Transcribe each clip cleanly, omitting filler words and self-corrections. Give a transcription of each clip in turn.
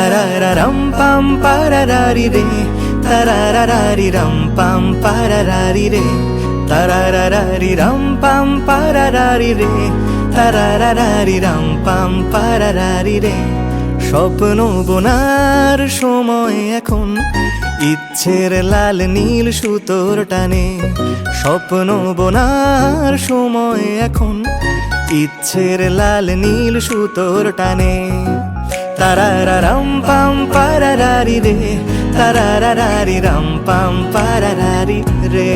tarararam pam pararari re, tararari ram pam pararari re, tararari ram pam pararari re, tararari ram pam pararari re। স্বপ্ন বোনার সময় এখন, ইচ্ছের লাল নীল সুতোর টানে। স্বপ্ন বোনার সময় এখন, ইচ্ছের লাল নীল সুতোর টানে। তারারারাম পাম পারারারি রে, তারারারি রাম পাম পারারারি রে।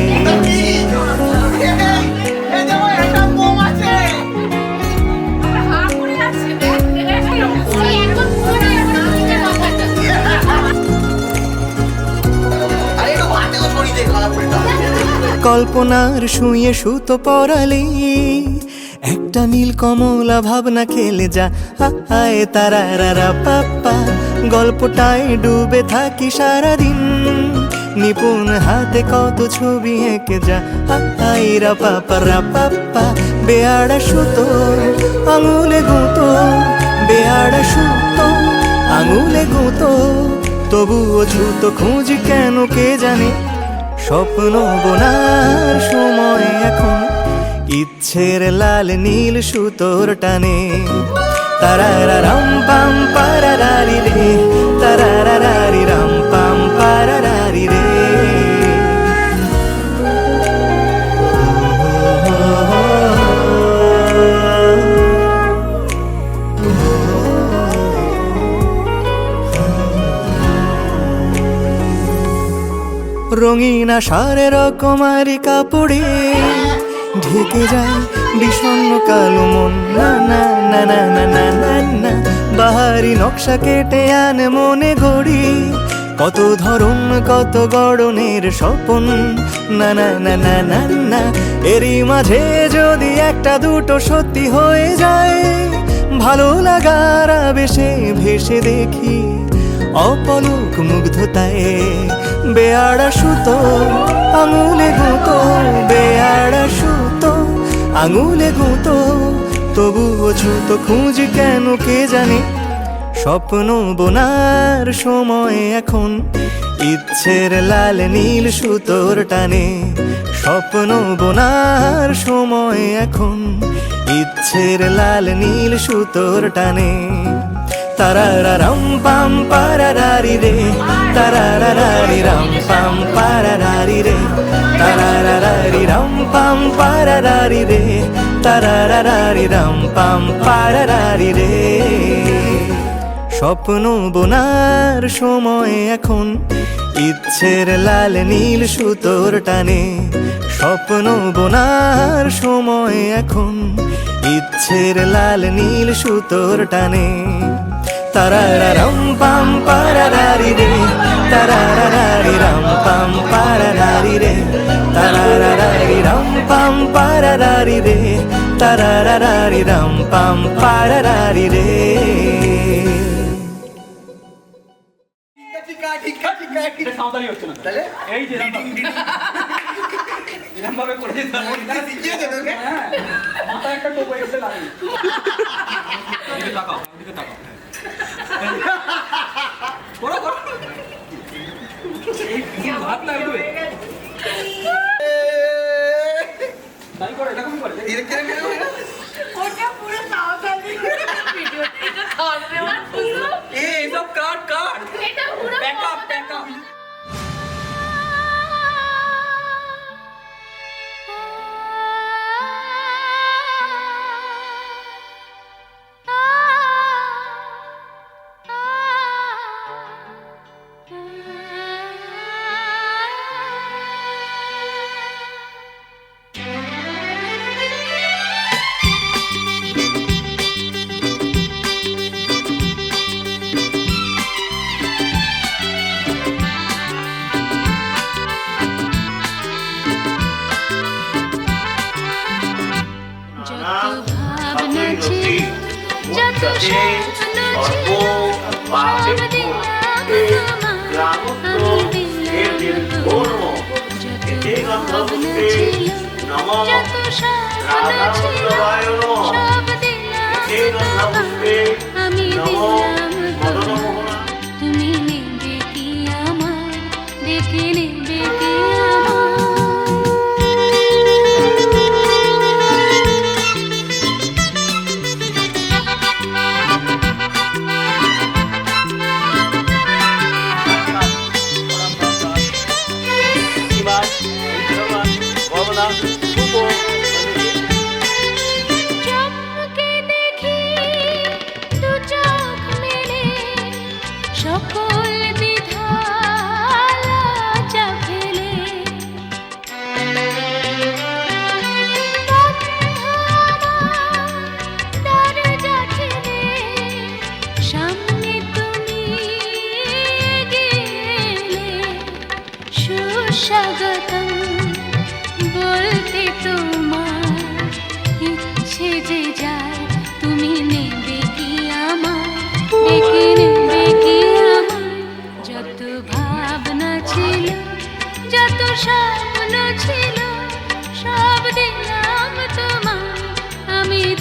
কল্পনার শুয়ে সুতো পরালে একটা নীল কমলা ভাবনা খেলে যা। হায় তারারারা পাপ্পা, গল্পটায় ডুবে থাকি সারাদিন। নিপুণ হাতে কত ছবি এঁকে যা। হায় রা পাপা রা পাপ্পা, বেয়াড়া সুতো আঙুলে গুঁতো, বেয়াড়া সুতো আঙুলে গুঁতো। তবুও ছুতো খুঁজি কেন কে জানে। স্বপ্ন বোনার সময় এখন, ইচ্ছের লাল নীল সুতোর টানে। তারারারাম পাম পারারারি রে, তারারারি রাম পাম পারারারি রে। রঙিন আষাঢ়ে রকমারি কাপড়ে ঢেকে যায় বিষণ্ণ কালো মন। না না না না না না না না, বাহারি নকশা কেটে আনে মনে গড়ি। কত ধরন কত গড়নের স্বপন। না না না না না না, এরই মাঝে যদি একটা দুটো সত্যি হয়ে যায়, ভালো লাগার আবেশে ভেসে দেখি অপলক মুগ্ধতায়। বেয়াড়া সুতো আঙুলে গুঁতো, বেয়াড়া সুতো আঙুলে গুঁতো। তবুও ছুতো খুঁজি কেন কে জানে। স্বপ্ন বোনার সময় এখন, ইচ্ছের লাল নীল সুতোর টানে। স্বপ্ন বোনার সময় এখন, ইচ্ছের লাল নীল সুতোর টানে। তারারারাম পাম পারারারি রে, তারারারি রাম পাম পারারারি রে, তারারারি রাম পাম পারারারি রে, তারারারি রাম পাম পারারারি রে। স্বপ্ন বোনার সময় এখন, ইচ্ছের লাল নীল সুতোর টানে। স্বপ্ন বোনার সময় এখন, ইচ্ছের লাল নীল সুতোর টানে। তারারারাম পাম পারারারি রে, তারারারি রাম পাম পারারারি রে, তারারারি রাম পাম পারারারি রে, তারারারি রাম পাম পারারারি রে। সাঁওতালি হচ্ছে না তাহলে এই যে এরকম ভাবে করে দিয়ে দেবো। হ্যাঁ, মাথায় একটা টোপ এসে লাগে। এদিকে তাকাও, এদিকে তাকাও। করো করো, এই হাত লাগবে। তাই করে, এরকম করে। ওটা পুরো সাঁওতালি ভিডিওতে এটা ধরবে না পুরো। এই সব কাট কাট, এটা পুরো ব্যাকআপ ব্যাকআপ।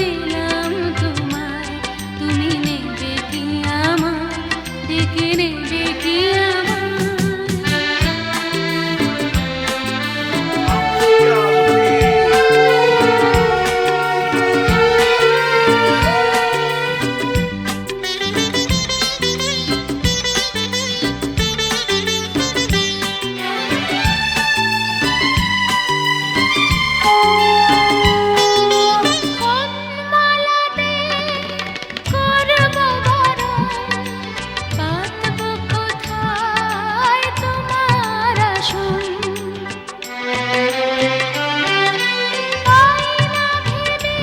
দিলাম তোমায়, তুমি নেবে কি আমার, ডেকে নেবে কি আমার। মালাতে করব বরণ, পাতব কোথায় তোমার আসন। পাই না ভেবে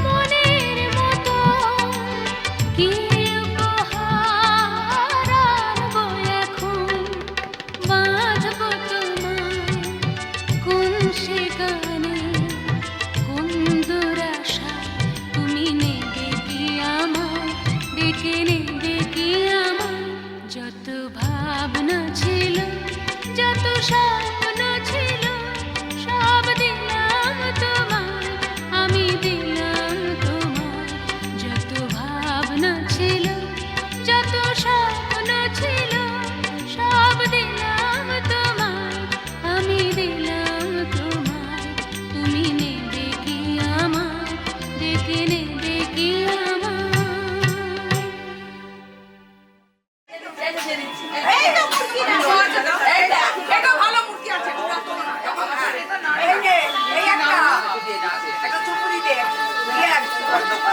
মনের মতো কি উপহার আনবো এখন, বাঁধব তোমায় কোন সে গানে, কোন দুরাশা, তুমি নেবে কি আমায়, ডেকে নেবে কি আমায়। যত ভাবনা ছিল, যত স্বপ্ন ছিল, সব দিলাম তোমায়, আমি দিলাম তোমায়। যত ভাবনা ছিল, যত স্বপ্ন ছিল, সব দিলাম তোমায়, আমি দিলাম তোমায়। তুমি নেবে কি আমায়, ডেকে নেবে কি আমায়। এই তো মুরগি না, এই দেখ, এটা ভালো মুরগি আছে, এই নে, এই একটা চুপুরি দে,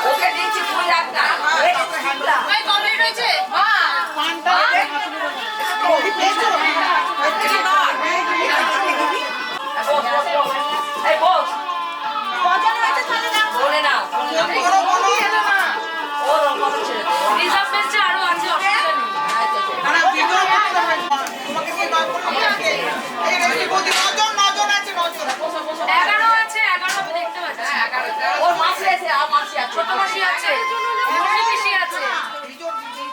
ওকে দিচ্ছি ফুল একটা, এই শিমলা। এই কমপ্লিট হয়েছে? পানটা দে, এই বস পছন্দ হয়েছে চলে না, বলে না ওর কথা ছেড়ে দে, রিজার্ভ বেঞ্চে আরো আছে, অসুবিধা নেই। তোমাকে কি নয় বললাম আজকে এই রেসিপি বলতে নজন আছে 11 আছে, 11 আমি দেখতে পাচ্ছি। ওর মাসি আছে, আর মাসি আছে, ছোট মাসি আছে, মুন্নি পিসি আছে,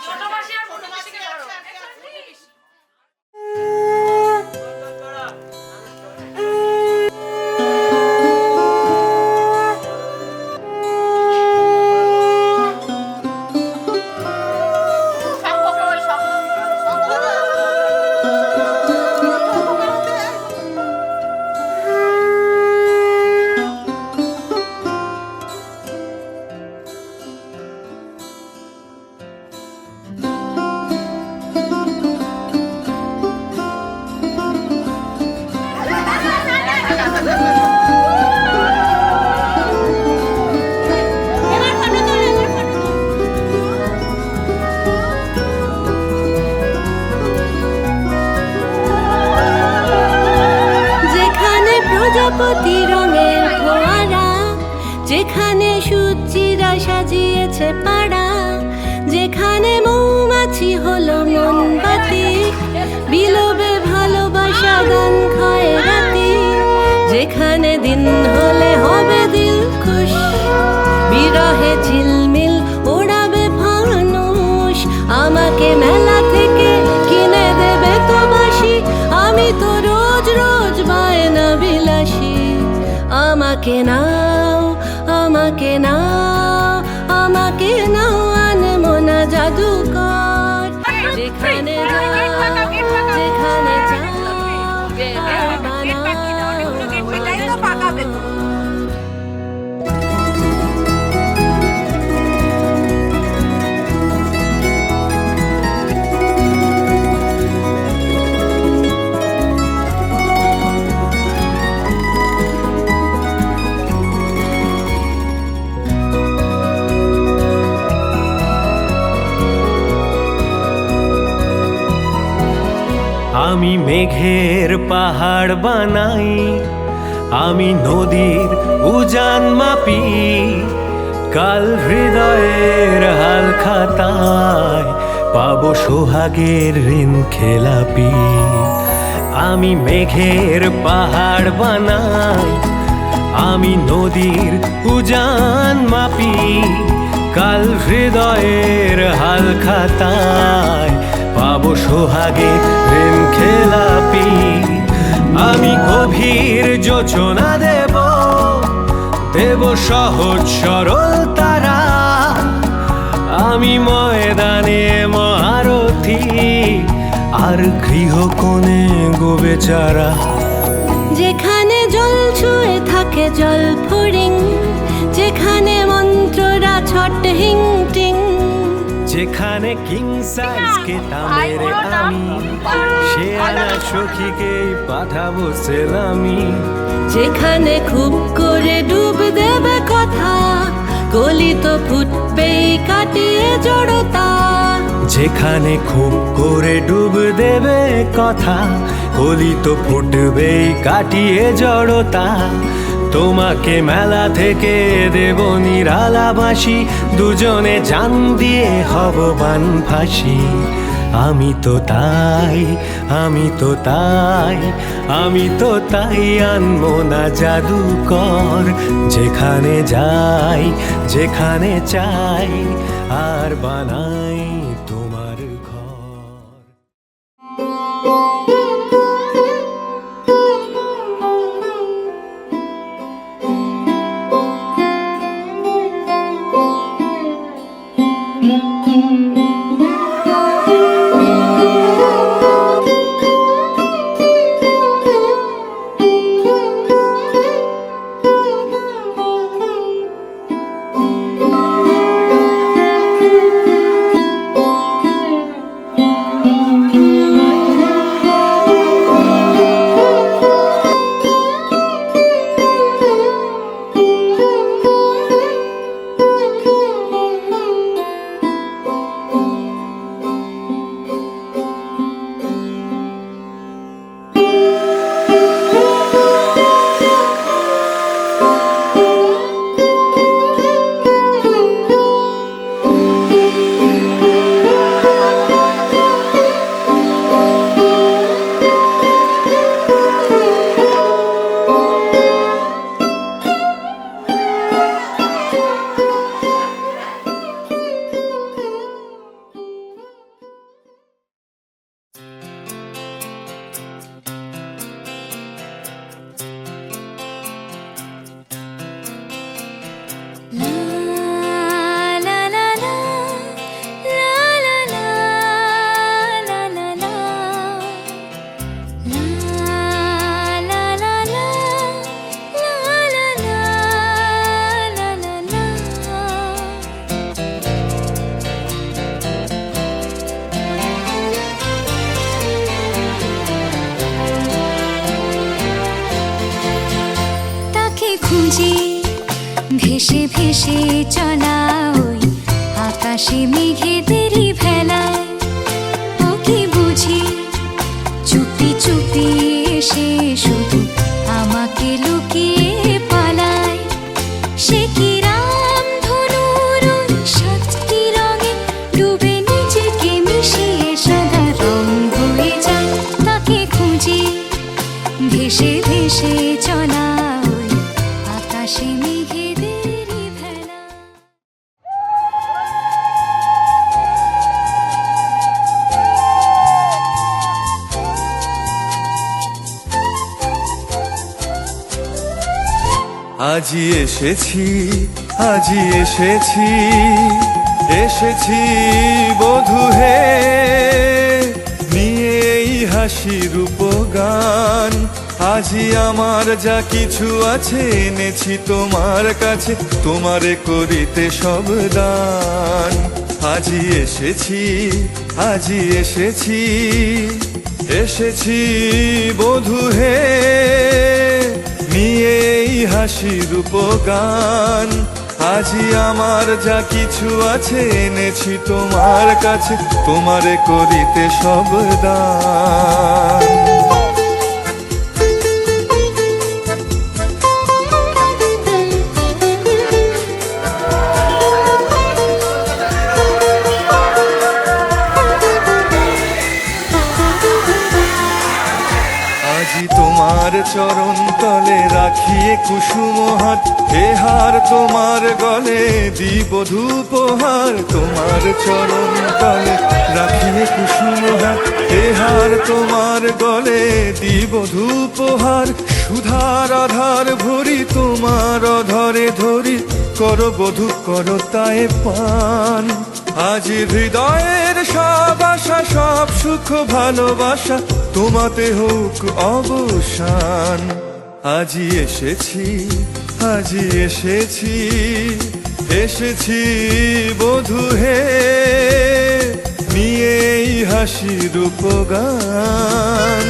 ছোট মাসি আর মুন্নি পিসিকে ধরো। মুন্নি পিসি। যেখানে প্রজাপতি রঙের ফোয়ারা, যেখানে সূর্যিরা সাজিয়েছে পাড়া, যেখানে মৌমাছি হলো মোমবাতি, বিলোবে ভালোবাসা গান খায় রাতি, যেখানে দিন হলে হবে দিল খুশ, বিরহে ঝিলমিল ওড়াবে ফানুষ, আমাকে মেলা থেকে কিনে দেবে তো বাসি, আমি তো রোজ রোজ বায়না বিলাসী। আমাকে নাও, আমাকে নাও, আমাকে নাও, আনমনা জাদুকর, যেখানে যাও, যেখানে যাও, এটাই তো পাকাবে তো। আমি মেঘের পাহাড় বানাই, আমি নদীর উজান মাপি, কাল হৃদয়ের হাল খাতায় পাবো সোহাগের ঋণ খেলাপি। আমি মেঘের পাহাড় বানাই, আমি নদীর উজান মাপি, কাল হৃদয়ের হাল খাতায় পাবো সোহাগে প্রেম খেলাপি। আমি গভীর যোচনা দেব দেব সহজ সরল তারা, আমি ময়দানে মহারথী, আর গৃহকোণে গো বেচারা। যেখানে জল ছুঁয়ে থাকে জল ফড়িং, যেখানে মন্ত্ররা ছট হিং টিং, যেখানে কিং সাইজ কেতা মেরে আমি, সে আনা সখীকেই পাঠাবো সেলামি। যেখানে খুব করে ডুব দেবে কথা, কলি তো ফুটবেই কাটিয়ে জড়তা। যেখানে খুব করে ডুব দেবে কথা, কলি তো ফুটবেই কাটিয়ে জড়তা। তোমাকে মেলা থেকে দেব নিরালাবাসী, দুজনে জান দিয়ে হব বান ফাঁসি। আমি তো তাই, আমি তো তাই, আমি তো তাই আনবো না জাদুকর। যেখানে যাই যেখানে চাই, আর বানাই তোমার ঘর। খুঁজে ভেসে ভেসে চলা ওই আকাশে মেঘেদেরই ভেলায়, ওকে বুঝি চুপি চুপি এসে শুধু আমাকে লুকিয়ে পালায়। সে কি রাম ধনুর ওই সাতটি রঙে ডুবে নিজেকে মিশিয়ে সাদা রং হয়ে যায়। তাকে খুঁজে ভেসে ভেসে চলা ওই আকাশে মেঘেদেরই ভেলা। আজি এসেছি, আজি এসেছি, এসেছি বধূ হে, নিয়ে এই হাসি রূপগান। আজি আমার যা কিছু আছে এনেছি তোমার কাছে, তোমারে করিতে সব দান। আজি এসেছি, আজি এসেছি, এসেছি বধূ হে, নিয়ে এই হাসি রূপগান। আজি আমার যা কিছু আছে এনেছি তোমার কাছে, তোমারে করিতে সব দান। আজি তোমার তোমার চরণ তলে রাখিয়ে কুসুম হাত, এ হার তোমার গলে দিব ধূপহার। তোমার চরণ তলে রাখিয়ে কুসুম হাত, এ হার তোমার গলে দিব ধূপহার। সুধার আধার ভরি তোমার অধরে ধরি, কর বধূ কর তায়ে পান। আজ হৃদয়ের সব আশা সব সুখ ভালোবাসা তোমাতে হোক অবসান। আজি এসেছি, আজি এসেছি, এসেছি বধূ হে, নিয়ে এই হাসির উপগান।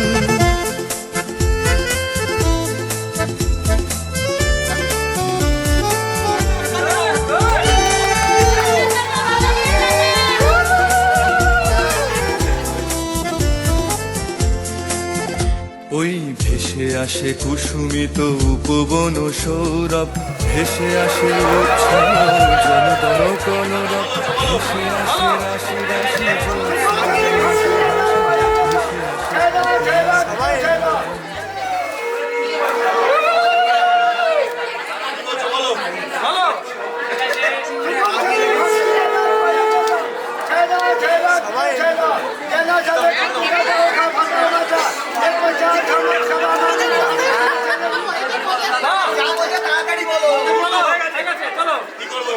ওই ভেসে আসে কুসুমিত উপবন সৌরভ, ভেসে আসে উচ্ছল জনগণ কলরব, ভেসে আসে রাশি রাশি তাড়াতাড়ি বলো।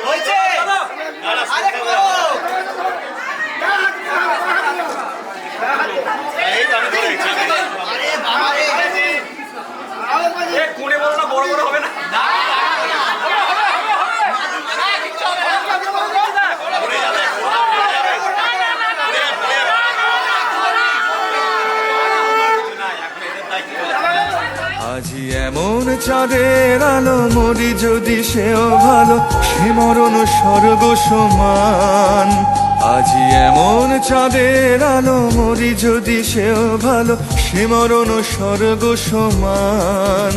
হয়েছে? আরে করো। আরে বাবা রে, কোণে বলো না, বড় বড় হবে না। আজি এমন চাঁদের আলো মরি যদি সেও ভালো, সে মরণ স্বর্গ সমান। আজি এমন চাঁদের আলো মরি যদি সেও ভালো, সে মরণ স্বর্গ সমান।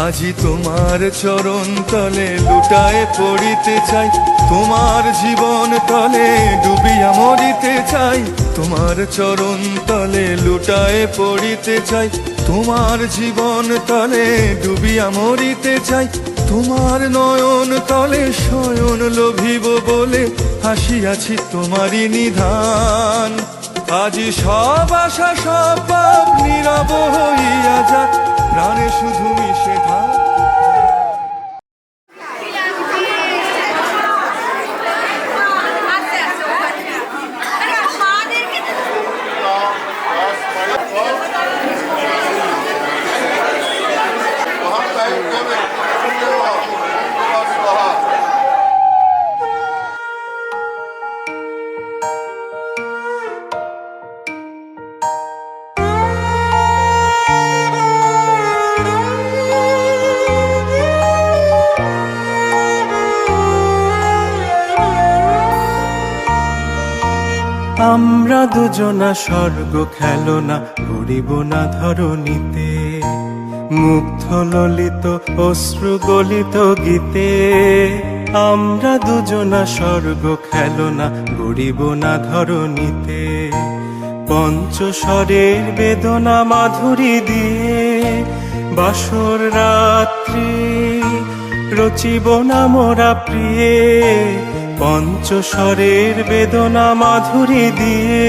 আজি তোমার চরণ তলে লুটায়ে পড়িতে চাই, তোমার জীবন তলে ডুবিয়া মরিতে চাই। তোমার চরণ তলে লুটায়ে পড়িতে চাই, তোমার জীবন তলে ডুবিয়া মরিতে চাই। তোমার নয়ন তলে শয়ন লোভিব বলে হাসিয়াছি তোমারই নিধান। আজি সব আশা সব পাপ নীরব হইয়া যাক, প্রাণে শুধু মিশে থাক। আমরা দুজনা স্বর্গ খেলনা গড়িব না ধরণীতে, মুগ্ধ ললিত অশ্রু গলিত গীতে। আমরা দুজনা স্বর্গ খেলনা গড়িব না ধরণীতে, পঞ্চস্বরের বেদনা মাধুরী দিয়ে বাসর রাত্রি রচিব না মোরা প্রিয়ে। পঞ্চস্বরের বেদনা মাধুরী দিয়ে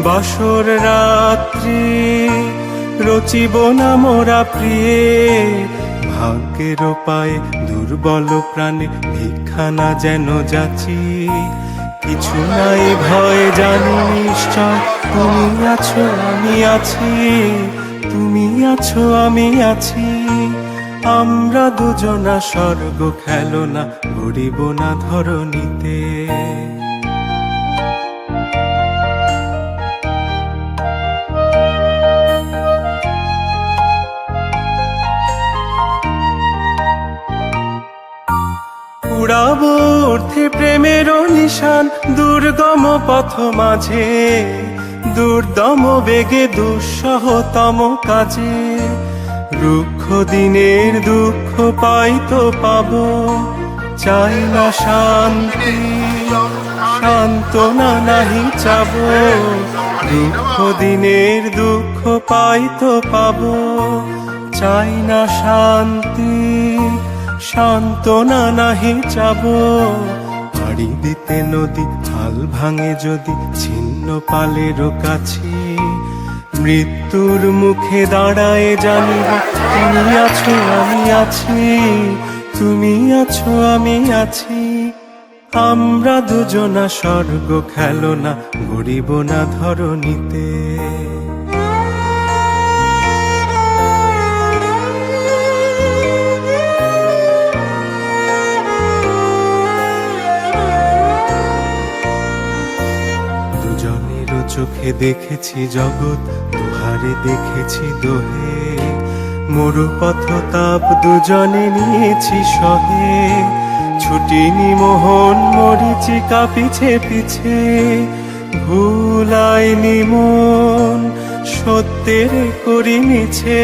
বাসর রাত্রি রচিব না মোরা প্রিয়ে। ভাগ্যের পায়ে দুর্বল প্রাণে ভিক্ষা না যেন যাচি, কিছু নাই ভয় জানি নিশ্চয় তুমি আছো আমি আছি, তুমি আছো আমি আছি। আমরা দুজনা স্বর্গ খেলনা গড়িব না ধরণীতে। উড়াবো ঊর্ধ্বে প্রেমের নিশান দুর্গম পথ মাঝে, দুর্দম বেগে দুঃসহতম কাজে। রুক্ষ দিনের দুঃখ পাইতো পাবো, চাই না শান্তি সান্ত্বনা নাহি চাবো। রুক্ষ দিনের দুঃখ পাইতো পাবো, চাই না শান্তি, সান্ত্বনা নাহি চাব। পাড়ি দিতে নদী হাল ভাঙে যদি ছিন্ন পালেরও কাছে, মৃত্যুর মুখে দাঁড়ায় জানিব তুমি আছো আমি আছি, তুমি আছো আমি আছি। আমরা দুজনা স্বর্গ খেলনা গড়িব না ধরণীতে। দুজনেরও চোখে দেখেছি জগৎ, দুহারে দেখেছি দোহে। মরু পথ তাপ দুজনে নিয়েছি সহে, ছুটিনি মোহন মরিচিকা পিছে পিছে। ভুলাইনি মন সত্যের করি মিছে,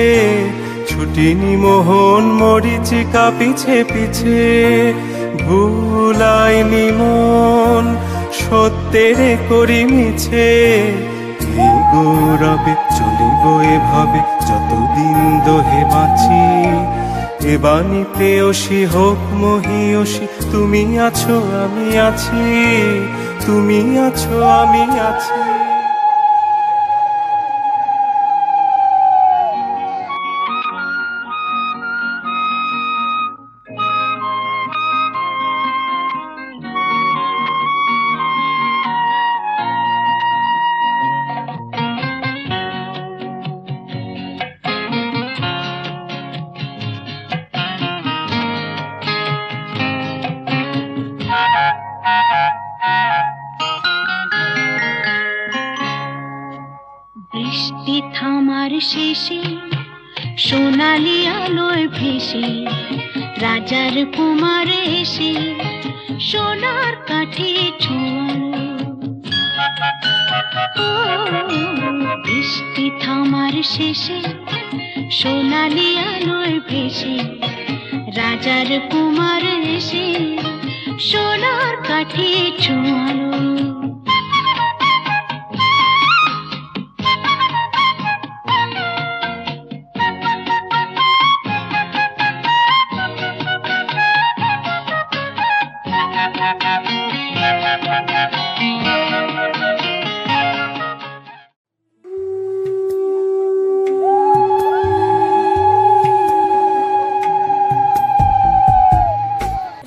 ছুটিনি মোহন মরিচিকা পিছে পিছে। ভুলাইনি মন সত্যের করি মিছে। এই গৌরবে চলিব এভাবে যতদিন দোহে বাঁচি। এ বাণী প্রেয়সী হোক মহিয়সী, তুমি আছো আমি আছি, তুমি আছো আমি আছি। বৃষ্টি থামার শেষে সোনালি আলোয় ভেসে, রাজার কুমার এসে সোনার কাঠে ছোঁয়ালো। বৃষ্টি থামার শেষে সোনালি আলোয় ভেসে, রাজার কুমার এসে সোনার কাঠে ছোঁয়ালো।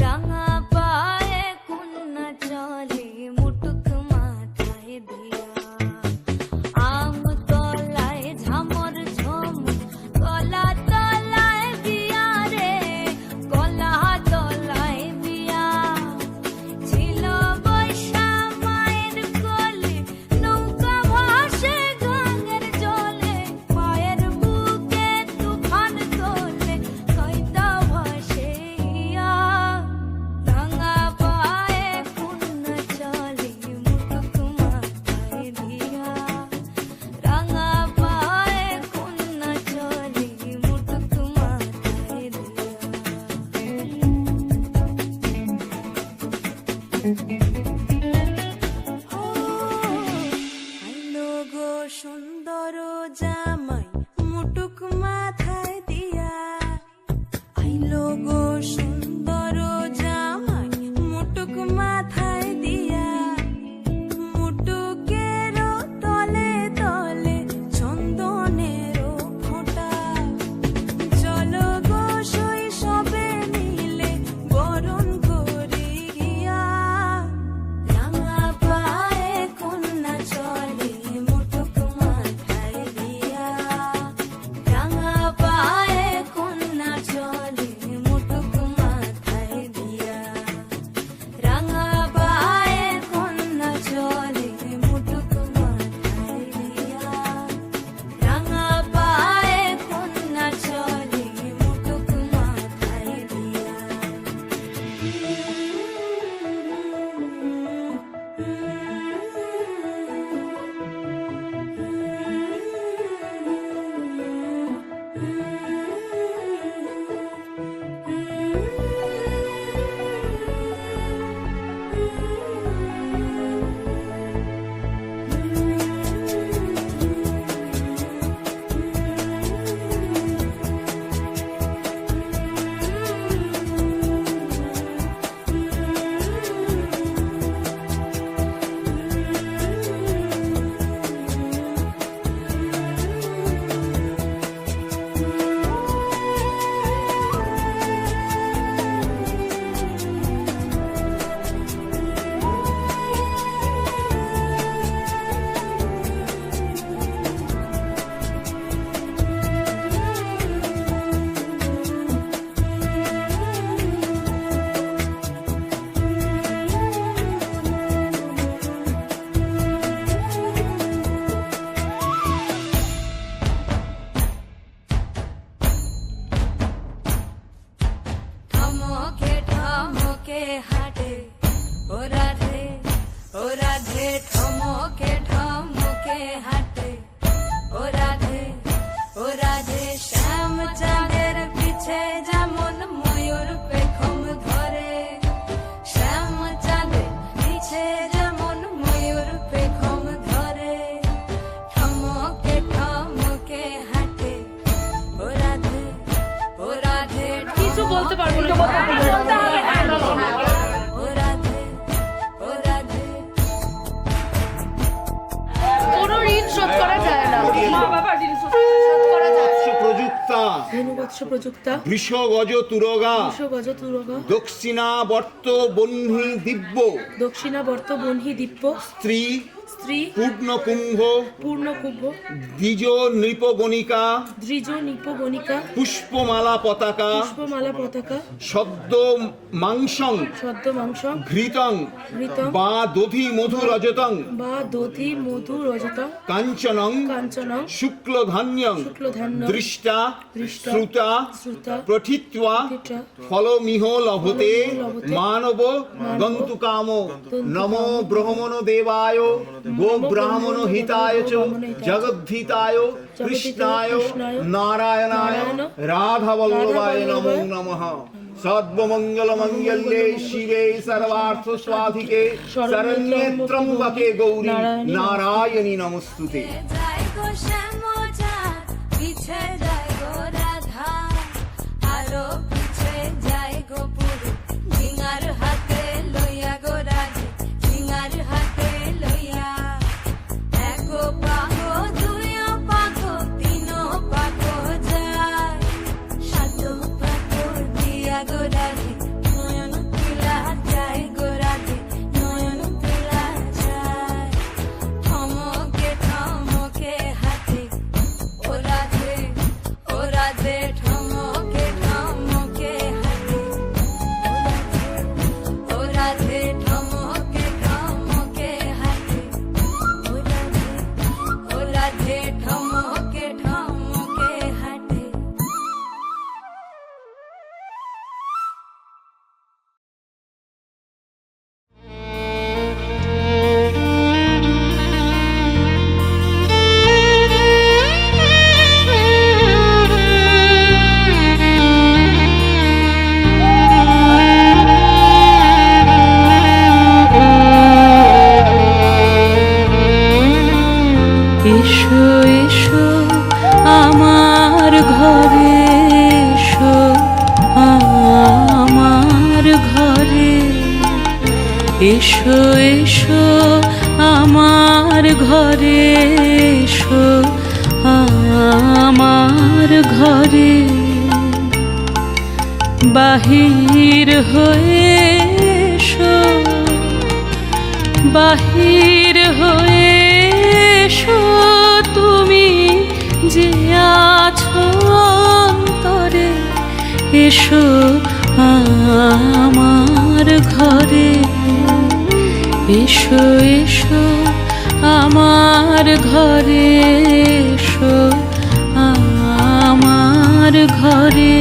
রাঙা পায়ে কন্যা চলে মুটুক মাথায় দিয়া, আম তলায় ঝামর ঝমর গলা তলায় দিয়া রে, গলা তলায় দিয়া। ছিল বৈশা মায়ের কোলে, নৌকা ভাসে গাঙের জলে, মায়ের বুকে তুফান তোলে, কয়তা ভাসে ইয়া। রাঙা পায়ে কন্যা চলে মুটুক মাথায় দিয়া, রাঙা পায়ে কন্যা চলে মুটুক মাথায় আইলো গো সুন্দর জামাই মুটুক মাথায় দিয়া, আইলো গো সুন্দর জামাই মুটুক মাথায় দিয়া। মুটুকের তলে তলে চন্দনের ফোঁটা, চলো গো শৈশবে মিলে বরণ করি গিয়া। ধেনুবৎস প্রযুক্তা বৃষগজ তুরগা গজ তুরগা দক্ষিণাবর্ত বহ্নি দিব্য দক্ষিণাবর্ত বহ্নি দিব্য স্ত্রী স্ত্রী পূর্ণকুম্ভ পূর্ণকুম্ভ দ্বিজ নৃপগণিকা দ্বিজ নিপগণিকা পুষ্পমালা পতাকা পুষ্পমালা পতাকা সদ্য মাংসং সদ্য মাংস ঘৃতং ঘৃতং বা দধি মধু রজতং বা দধি মধু রজত কাঞ্চনং কাঞ্চনং শুক্লধান্যং শুক্লধান্য দৃষ্টা দৃষ্টা শ্রুতা শ্রুতা প্রথিত্বা প্রথিত্বা ফলমিহ লভতে লভতে মানব গন্তুকাম নমো ব্রহ্মণ দেবায় গো ব্রাহ্মণ হিতায় চ জগদ্ধিতায় কৃষ্ণায় নারায়ণায় রাধাবল্লভায় নমো নমঃ সর্বমঙ্গল মঙ্গলে শিবে সর্বার্থ স্বাধিকে শরণ্যে ত্র্যম্বকে গৌরী নারায়ণী নমস্তুতে। যায় গো শ্যামচাঁদ, পিছে যায় গো রাধা, আরো পিছে যায় গো পুরী, ঝিঙার হাতে লইয়া গো রাধে, ঝিঙার হাতে লইয়া। এক পাগো দুই পাগো তিন পাগো যায়, সাত পাগো দিয়া গো রাধে, নয়ন পিলা যায় গো রাধে, নয়ন পিলা যায়। ঠমকে ঠমকে হাতে ও রাধে ঠমকে ঠমকে হাতে ও রাধে ঠমকে ঠমকে হাতে ও রাধে ঠমকে ঠমকে হাতে। এসো এসো আমার ঘরে, এসো আমার ঘরে, এসো এসো আমার ঘরে, এসো আমার ঘরে। বাহির হয়ে এসো, বাহির হয়ে এসো, তুমি যে আছো অন্তরে, এসো আমার ঘরে, এসো এসো আমার ঘরে, এসো আমার ঘরে।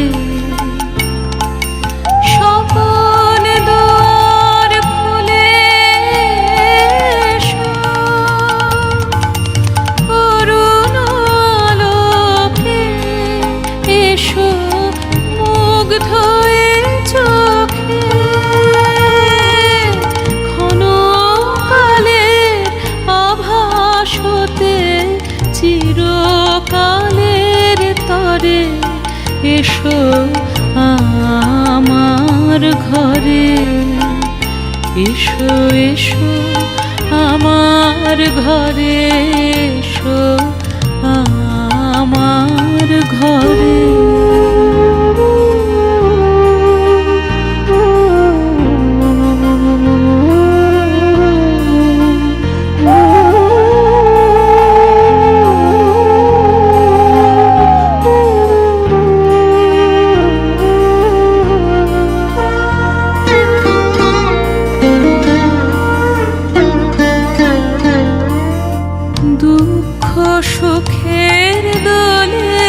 স্বপন দুয়ার খুলে এসো, অরুণ আলোকে এসো, মুগ্ধ এ চোখে ক্ষণকালের আভাস হতে চিরকালের তরে, এসো আমার ঘরে, এসো এসো আমার ঘরে, এসো আমার ঘরে। দুঃখ সুখের দোলে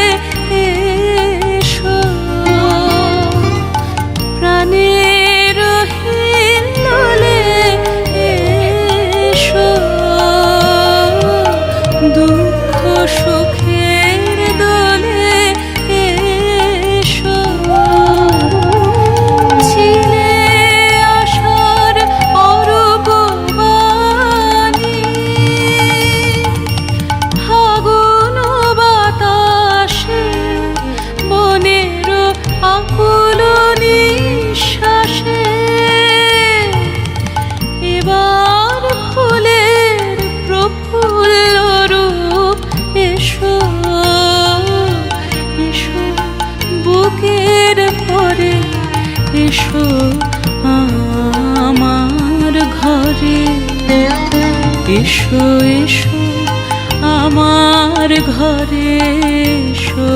এসো এসো আমার ঘরে এসো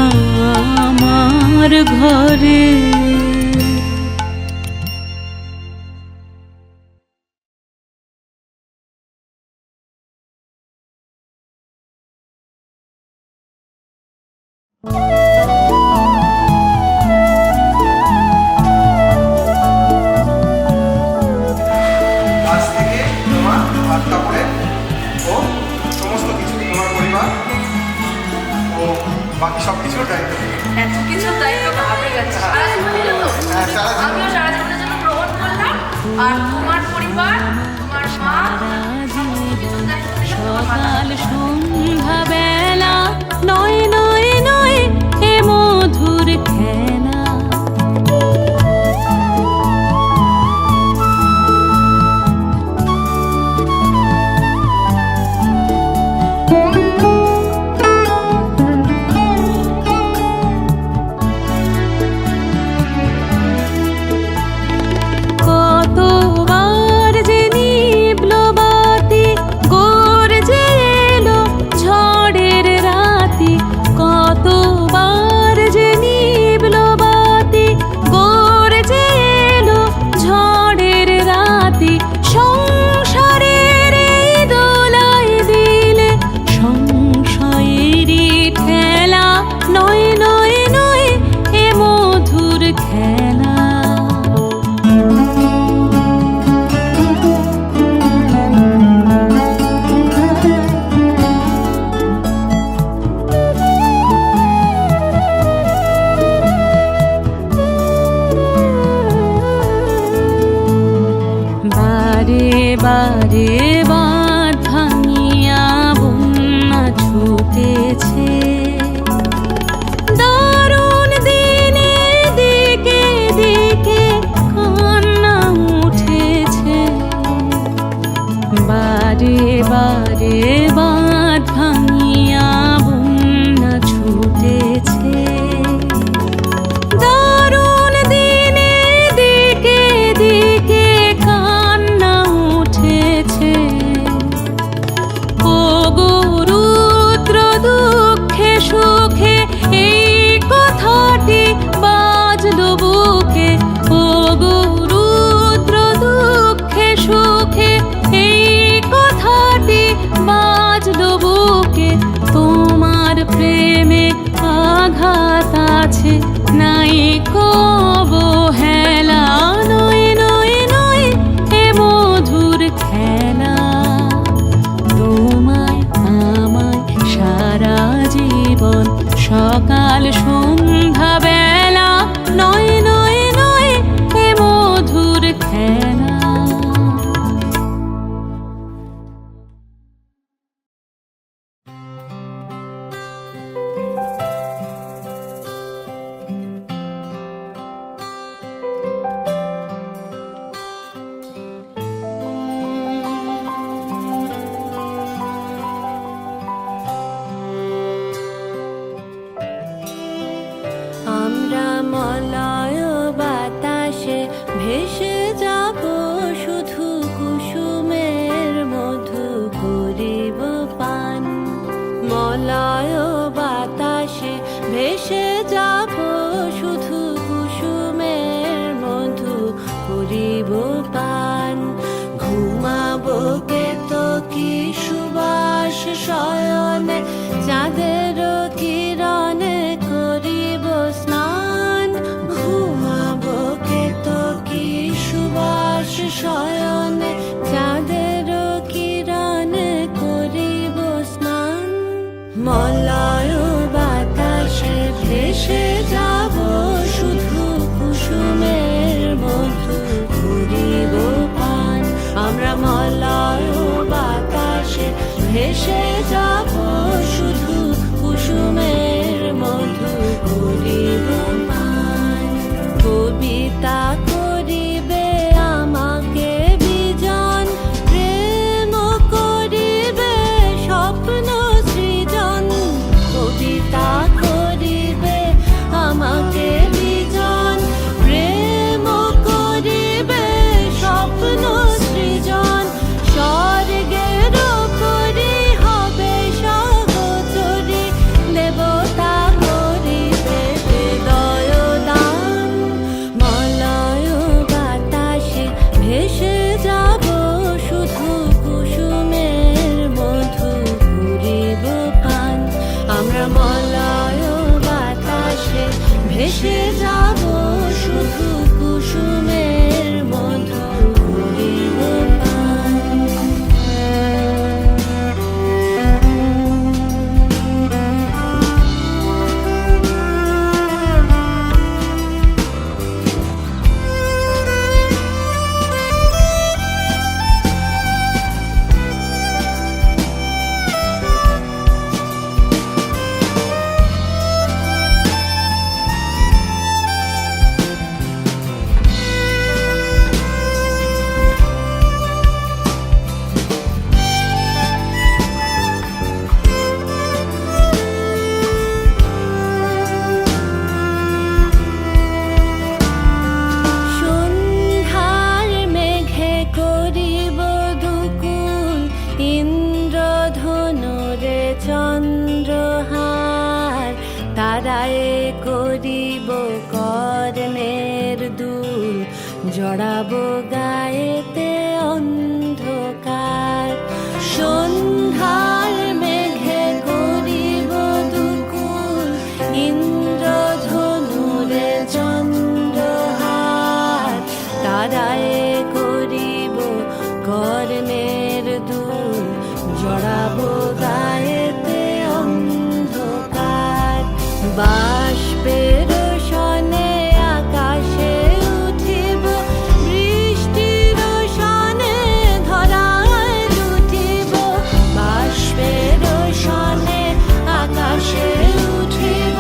আমার ঘরে। আজ থেকে তোমার হাত কাপড়ে ও সমস্ত কিছু তোমার পরিবার ও বাকি সব কিছুর দায়িত্ব নেবে। এত কিছু দায়িত্ব ভাবে গেছে সারা জীবনের জন্য। হ্যাঁ, সারা জীবন। আমিও সারা জীবনের জন্য গ্রহণ করলাম। আর তোমার পরিবার, তোমার মা, সমস্ত কিছুর দায়িত্ব নিলাম তোমার মাথা। সকাল সন্ধ্যা বেলা নয় নয় নয় এ মধুর খেলা। কতবার যে নিভল বাতি গর্জে এলো ঝড়ের রাতি। কতবার যে নিভল বাতি গর্জে এলো ঝড়ের রাতি। সংসারের এই দোলায় দিলে সংশয়েরই ঠেলা। নয় নয় নয় এ মধুর খেলা। বারে বারে বাঁধ ভাঙিয়া বন্যা ছুটেছে। দারুণ দিনে দিকে দিকে কান্না উঠেছে। বারে বারে বাঁধ ভাঙিয়া বন্যা ছুটেছে। দারুণ দিনে দিকে দিকে কান্না উঠেছে। ও রুদ্র দুঃখে সুখে এই কথাটি বাজলো বুকে। ও রুদ্র দুঃখে সুখে এই কথাটি বাজলো বুকে। তোমার প্রেমে আঘাত আছে নাই কব হেলা। নয় নয় নয় এ মধুর খেলা। তোমায় আমায় সারা জীবন সকাল সন্ধ্যা বেলা। নয় নয় নয় এ মধুর খেলা। আমরা মলয় বাতাসে ভেসে যাব শুধু কুসুমের মধু করিব পান। মলয় বাতাসে ভেসে যাব শুধু কুসুমের মধু করিব পান। ঘুমাবো কে তো কি সুবাস শয়নে চাঁদের কিরণে করিব স্নান। ঘুমাবো কে তো কি সুবাস শয়নে চাঁদের কিরণে করিব স্নান। মলয় বাতাসে ভেসে যাব শুধু কুসুমের মধু করিব পান। আমরা মলয় বাতাসে ভেসে যাব শুধু কুসুমের মধু করিব পান। কবিতা করিবে আমাকে বিজন, প্রেম করিবে স্বপ্ন সৃজন। কবিতা করিবে আমাকে বিজন, প্রেম করিবে স্বপ্ন সৃজন। স্বর্গ ভেসে যাব শুধু কুসুমের মধু করিব পান। সন্ধ্যার মেঘে করিব দুকুল, ইন্দ্রধনুরে চন্দ্রহার, তারায়ে করিব কর্ণের দুল, জড়াবো গায়েতে অন্ধকার। সন্ধ্যার মেঘে করিব দুকুল, ইন্দ্রধনুরে চন্দ্রহার, তারায়ে করিব কর্ণের দুল, জড়াবো গায়েতে অন্ধকার। বাষ্পের সনে আকাশে উঠিব, বৃষ্টির সনে ধরায় লুটিব। বাষ্পের সনে আকাশে উঠিব,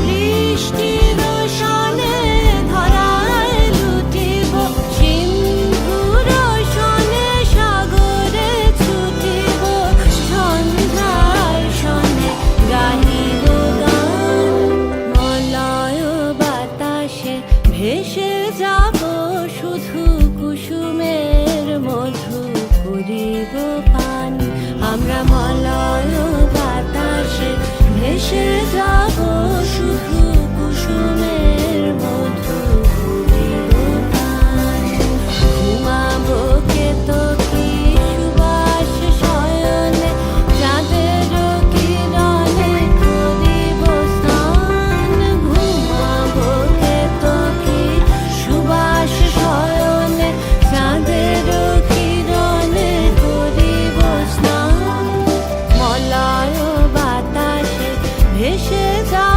বৃষ্টির সনে ধরায় লুটিব। সিন্ধুর সনে সাগরে ছুটিব, সন্ধ্যার সনে গাহিব গান। মলয় বাতাসে ভেসে যাব শুধু কুসুমের মধু করিব পান। আমরা মলয় বাতাসে ভেসে যাব শুধু কুসুমের মধু করিব পান। ঘুমাবো কেতকী সুবাস শয়নে, চাঁদের কিরণে করিব স্নান। ঘুমাবো কেতকী সুবাস শয়নে, চাঁদের কিরণে করিব স্নান। মলয় বাতাসে ভেসে যাব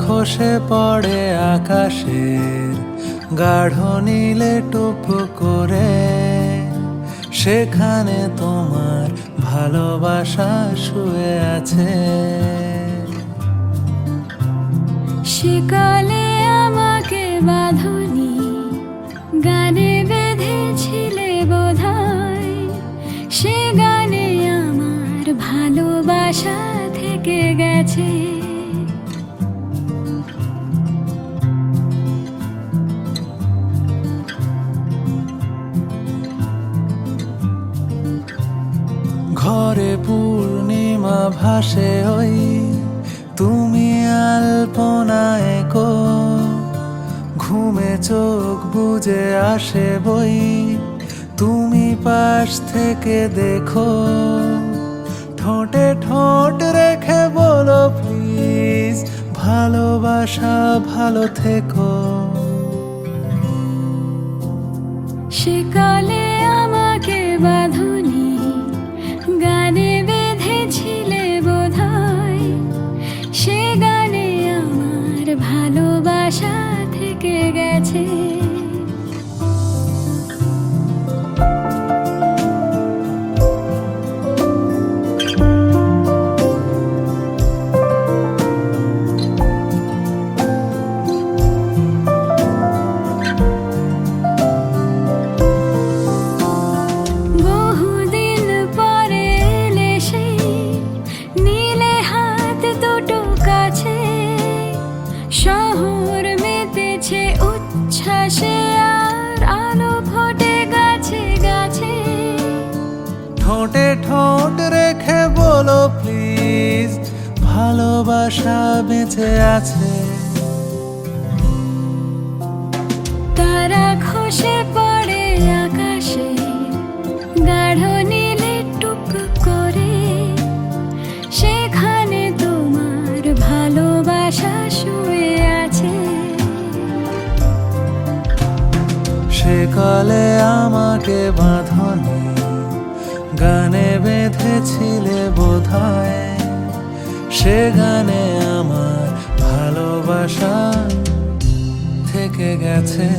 খসে পড়ে আকাশের গাঢ় নীলে টুপ করে, সেখানে তোমার ভালোবাসা শুয়ে আছে। সেকালে আমাকে বাঁধনি, গানে বেঁধেছিলে বোধহয়, সে গানে আমার ভালোবাসা থেকে গেছে। ঘরে পূর্ণিমা ভাসে ওই তুমি আলপনায় কো, ঘুমে চোখ বুজে আসে বই তুমি পাশ থেকে দেখো। ঠোঁটে ঠোঁট রেখে বলো প্লিজ, ভালোবাসা ভালো থেকো। সেকালে আমাকে বাঁধনি, গানে বেঁধেছিলে বোধহয়, সে গানে আমার ভালোবাসা থেকে গেছে। বহুদিন পরে এলে সেই নীলে হাত দুটো কাছে, শহর মেতেছে উচ্ছ্বাসে আর আলো ফোটে গাছে গাছে। ঠোঁটে ঠোঁট রেখে বলো প্লিজ, ভালোবাসা বেঁচে আছে। তারা খসে পড়ে আকাশে গাঢ় নীলে টুক করে, সেখানে তোমার ভালোবাসা শুয়ে আছে। সেকালে আমাকে বাঁধনি, গানে বেঁধেছিলে বোধহয়, সে গানে আমার ভালোবাসা থেকে গেছে।